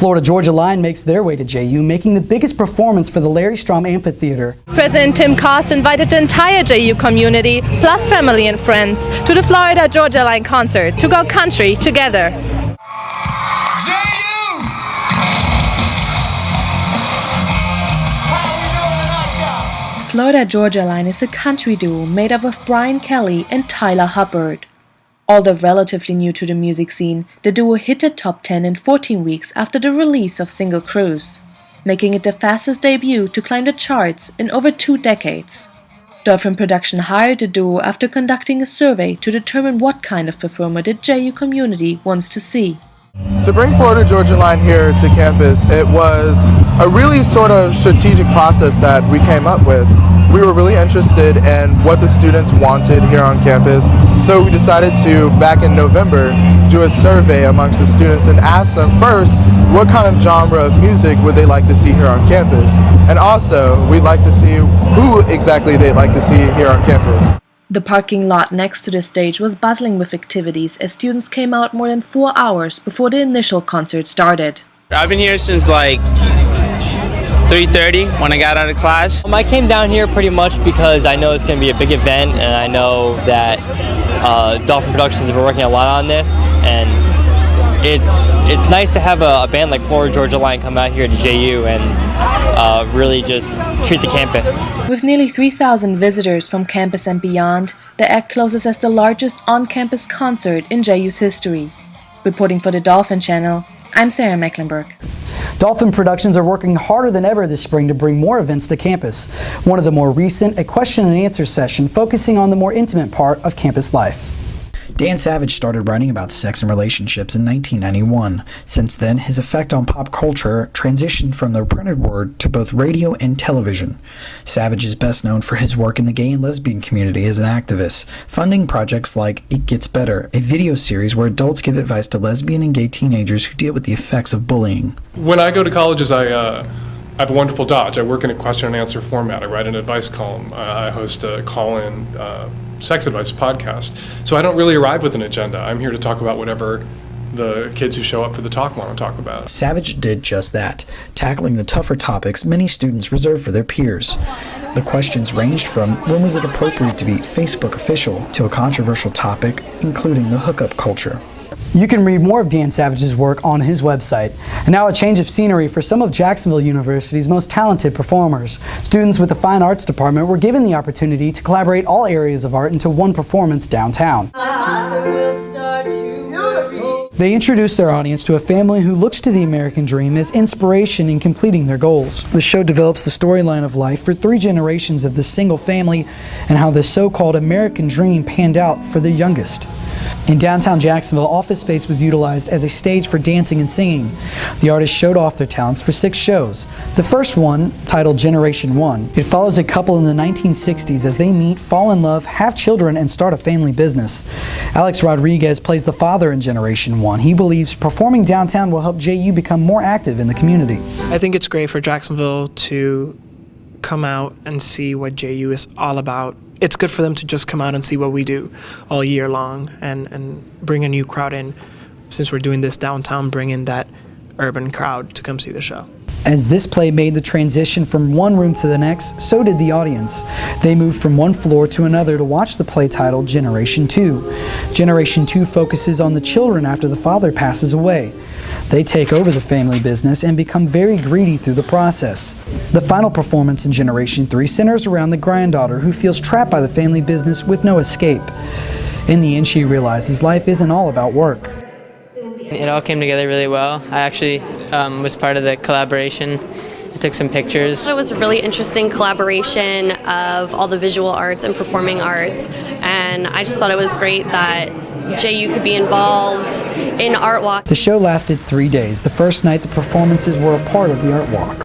Florida-Georgia line makes their way to JU, making the biggest performance for the Larry Strom Amphitheater. President Tim Cost invited the entire JU community, plus family and friends, to the Florida-Georgia line concert to go country together. Florida-Georgia Line is a country duo made up of Brian Kelly and Tyler Hubbard. Although relatively new to the music scene, the duo hit the top 10 in 14 weeks after the release of Single Cruise, making it the fastest debut to climb the charts in over 2 decades. Dolphin Production hired the duo after conducting a survey to determine what kind of performer the JU community wants to see. To bring Florida-Georgia Line here to campus, it was a really sort of strategic process that we came up with. We were really interested in what the students wanted here on campus, so we decided to, back in November, do a survey amongst the students and ask them first what kind of genre of music would they like to see here on campus, and also we'd like to see who exactly they'd like to see here on campus. The parking lot next to the stage was bustling with activities as students came out more than 4 hours before the initial concert started. I've been here since like 3:30 when I got out of class. I came down here pretty much because I know it's going to be a big event, and I know that Dolphin Productions has been working a lot on this, and it's nice to have a band like Florida-Georgia Line come out here to JU and really just treat the campus. With nearly 3,000 visitors from campus and beyond, the act closes as the largest on-campus concert in JU's history. Reporting for the Dolphin Channel, I'm Sarah Mecklenburg. Dolphin Productions are working harder than ever this spring to bring more events to campus. One of the more recent, a question and answer session focusing on the more intimate part of campus life. Dan Savage started writing about sex and relationships in 1991. Since then, his effect on pop culture transitioned from the printed word to both radio and television. Savage is best known for his work in the gay and lesbian community as an activist, funding projects like It Gets Better, a video series where adults give advice to lesbian and gay teenagers who deal with the effects of bullying. When I go to colleges, I have a wonderful dodge. I work in a question and answer format. I write an advice column. I host a call-in sex advice podcast. So I don't really arrive with an agenda. I'm here to talk about whatever the kids who show up for the talk want to talk about. Savage did just that, tackling the tougher topics many students reserve for their peers. The questions ranged from when was it appropriate to be Facebook official to a controversial topic, including the hookup culture. You can read more of Dan Savage's work on his website. And now a change of scenery for some of Jacksonville University's most talented performers. Students with the Fine Arts Department were given the opportunity to collaborate all areas of art into one performance downtown. They introduced their audience to a family who looks to the American dream as inspiration in completing their goals. The show develops the storyline of life for 3 generations of this single family and how the so-called American dream panned out for the youngest. In downtown Jacksonville, office space was utilized as a stage for dancing and singing. The artists showed off their talents for 6 shows. The first one, titled Generation 1, it follows a couple in the 1960s as they meet, fall in love, have children, and start a family business. Alex Rodriguez plays the father in Generation 1. He believes performing downtown will help JU become more active in the community. I think it's great for Jacksonville to come out and see what JU is all about. It's good for them to just come out and see what we do all year long and bring a new crowd in. Since we're doing this downtown, bring in that urban crowd to come see the show. As this play made the transition from one room to the next, so did the audience. They moved from one floor to another to watch the play titled Generation 2. Generation 2 focuses on the children after the father passes away. They take over the family business and become very greedy through the process. The final performance in Generation 3 centers around the granddaughter who feels trapped by the family business with no escape. In the end, she realizes life isn't all about work. It all came together really well. I actually was part of the collaboration. I took some pictures. It was a really interesting collaboration of all the visual arts and performing arts, and I just thought it was great that JU could be involved in Art Walk. The show lasted 3 days. The first night, the performances were a part of the Art Walk.